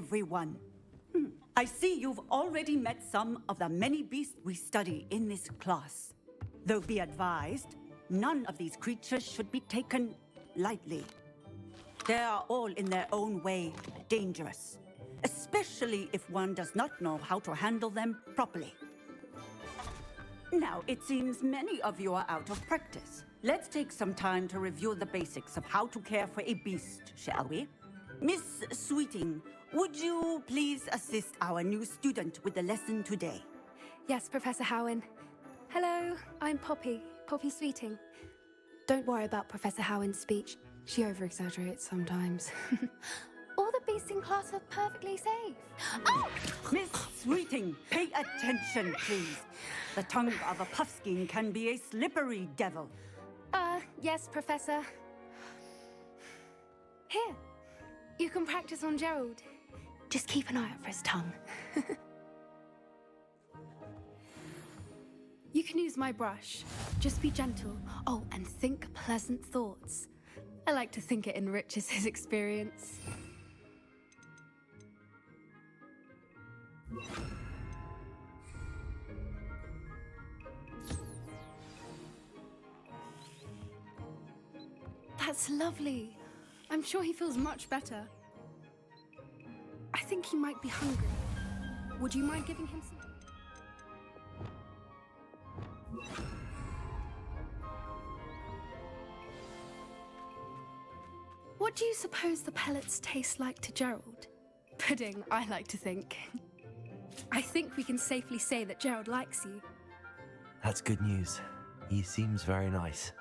everyone. I see you've already met some of the many beasts we study in this class. Though be advised, none of these creatures should be taken lightly. They are all in their own way dangerous, especially if one does not know how to handle them properly. Now, it seems many of you are out of practice. Let's take some time to review the basics of how to care for a beast, shall we? Miss Sweeting, would you please assist our new student with the lesson today? Yes, Professor Howen. Hello, I'm Poppy Sweeting. Don't worry about Professor Howen's speech. She over-exaggerates sometimes. All the beasts in class are perfectly safe. Oh! Miss Sweeting, pay attention, please. The tongue of a puffskein can be a slippery devil. Yes, Professor. Here, you can practice on Gerald. Just keep an eye out for his tongue. You can use my brush. Just be gentle. Oh, and think pleasant thoughts. I like to think it enriches his experience. That's lovely. I'm sure he feels much better. I think he might be hungry. Would you mind giving him some? What do you suppose the pellets taste like to Gerald? Pudding, I like to think. I think we can safely say that Gerald likes you. That's good news. He seems very nice.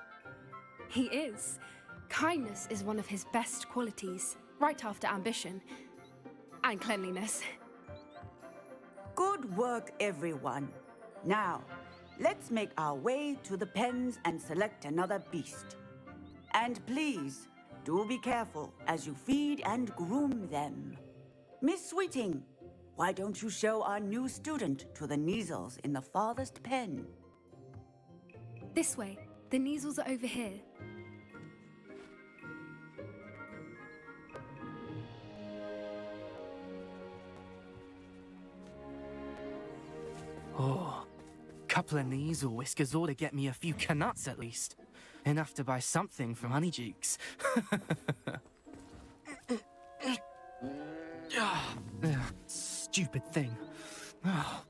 He is. Kindness is one of his best qualities, right after ambition. And cleanliness. Good work, everyone. Now, let's make our way to the pens and select another beast. And please, do be careful as you feed and groom them. Miss Sweeting, why don't you show our new student to the Neasels in the farthest pen? This way. The Neasels are over here. Oh, couple of Neasel whiskers ought to get me a few canuts at least. Enough to buy something from Honeydukes. Stupid thing. What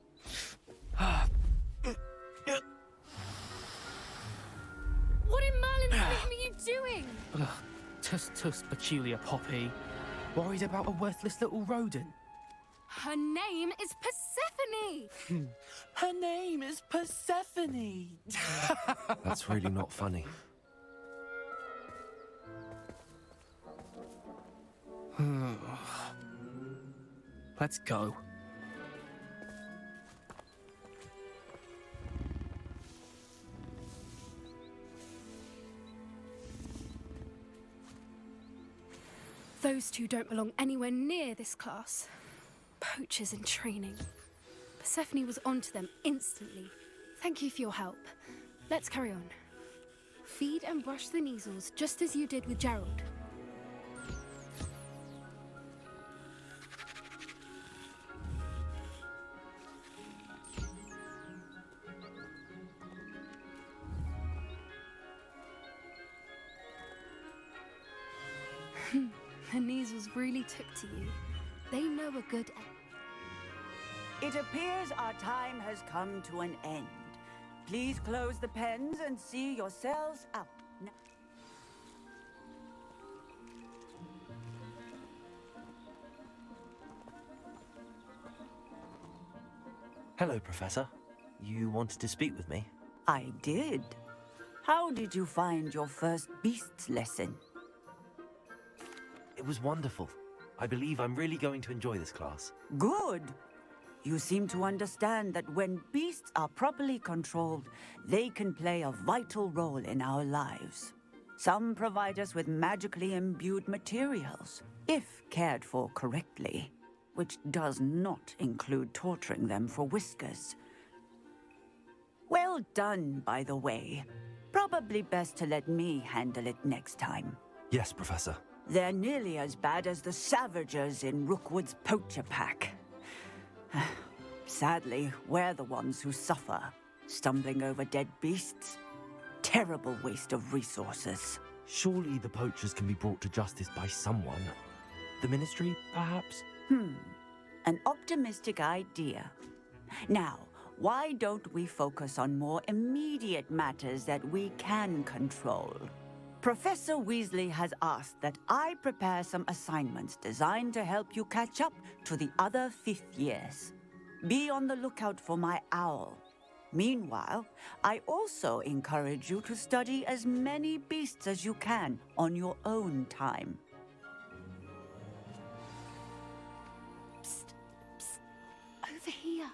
in Merlin's name are you doing? Tuss, peculiar Poppy. Worried about a worthless little rodent. Her name is Persephone! Her name is Persephone! That's really not funny. Let's go. Those two don't belong anywhere near this class. Poachers in training. Persephone was onto them instantly. Thank you for your help. Let's carry on. Feed and brush the Neasels just as you did with Gerald. The Neasels really took to you. They know a good end. It appears our time has come to an end. Please close the pens and see yourselves out. Hello, Professor. You wanted to speak with me? I did. How did you find your first beasts lesson? It was wonderful. I believe I'm really going to enjoy this class. Good. You seem to understand that when beasts are properly controlled, they can play a vital role in our lives. Some provide us with magically imbued materials, if cared for correctly, which does not include torturing them for whiskers. Well done, by the way. Probably best to let me handle it next time. Yes, Professor. They're nearly as bad as the Savagers in Rookwood's poacher pack. Sadly, we're the ones who suffer, stumbling over dead beasts. Terrible waste of resources. Surely the poachers can be brought to justice by someone. The Ministry, perhaps? An optimistic idea. Now, why don't we focus on more immediate matters that we can control? Professor Weasley has asked that I prepare some assignments designed to help you catch up to the other fifth years. Be on the lookout for my owl. Meanwhile, I also encourage you to study as many beasts as you can on your own time. Psst, psst, over here.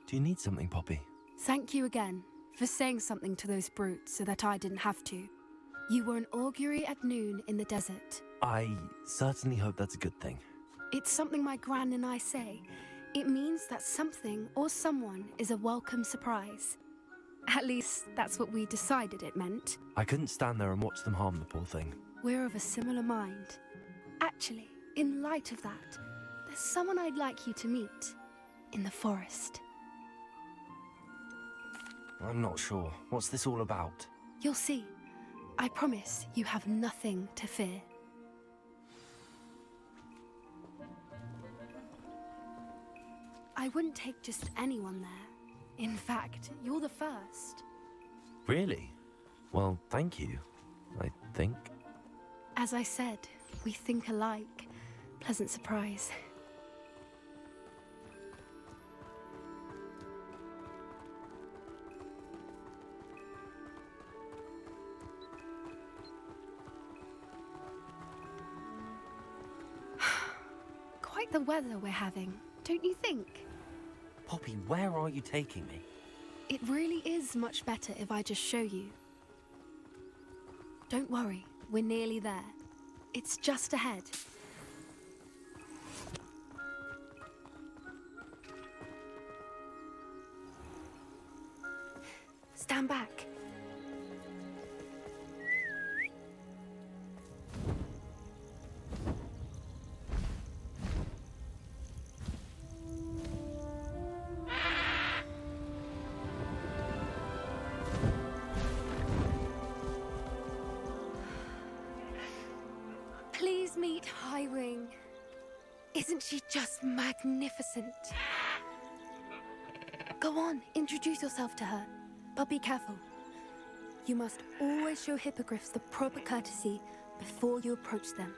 Do you need something, Poppy? Thank you again for saying something to those brutes so that I didn't have to. You were an augury at noon in the desert. I certainly hope that's a good thing. It's something my gran and I say. It means that something or someone is a welcome surprise. At least, that's what we decided it meant. I couldn't stand there and watch them harm the poor thing. We're of a similar mind. Actually, in light of that, there's someone I'd like you to meet. In the forest. I'm not sure. What's this all about? You'll see. I promise you have nothing to fear. I wouldn't take just anyone there. In fact, you're the first. Really? Well, thank you, I think. As I said, we think alike. Pleasant surprise. Quite the weather we're having, don't you think? Poppy, where are you taking me? It really is much better if I just show you. Don't worry, we're nearly there. It's just ahead. Stand back. Please meet Highwing. Isn't she just magnificent? Go on, introduce yourself to her. But be careful. You must always show hippogriffs the proper courtesy before you approach them.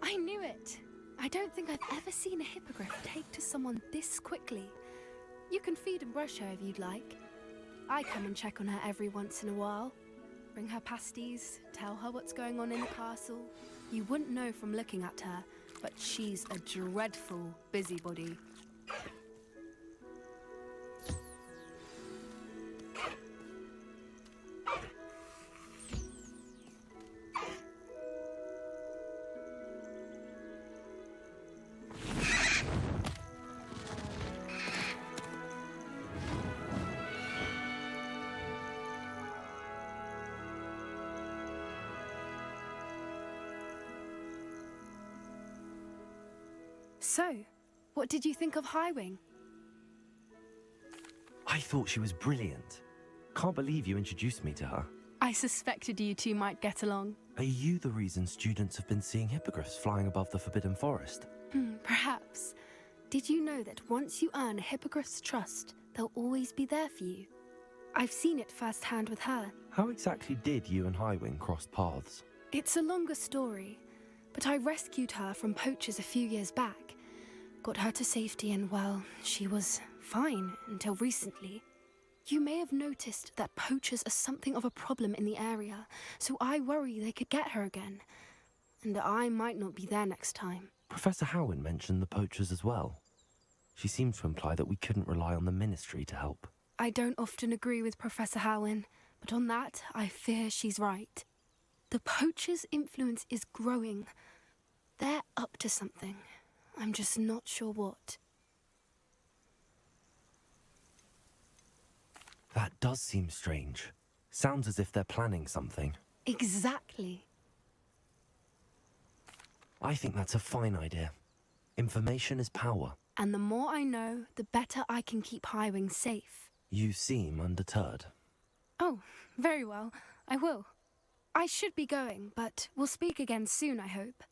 I knew it! I don't think I've ever seen a hippogriff take to someone this quickly. You can feed and brush her if you'd like. I come and check on her every once in a while. Bring her pasties, tell her what's going on in the castle. You wouldn't know from looking at her, but she's a dreadful busybody. So, what did you think of Highwing? I thought she was brilliant. Can't believe you introduced me to her. I suspected you two might get along. Are you the reason students have been seeing hippogriffs flying above the Forbidden Forest? Perhaps. Did you know that once you earn a hippogriff's trust, they'll always be there for you? I've seen it firsthand with her. How exactly did you and Highwing cross paths? It's a longer story, but I rescued her from poachers a few years back. Got her to safety and, well, she was fine until recently. You may have noticed that poachers are something of a problem in the area, so I worry they could get her again. and I might not be there next time. Professor Howin mentioned the poachers as well. She seemed to imply that we couldn't rely on the Ministry to help. I don't often agree with Professor Howin, but on that, I fear she's right. The poachers' influence is growing. They're up to something. I'm just not sure what. That does seem strange. Sounds as if they're planning something. Exactly. I think that's a fine idea. Information is power. And the more I know, the better I can keep Highwing safe. You seem undeterred. Oh, very well. I will. I should be going, but we'll speak again soon, I hope.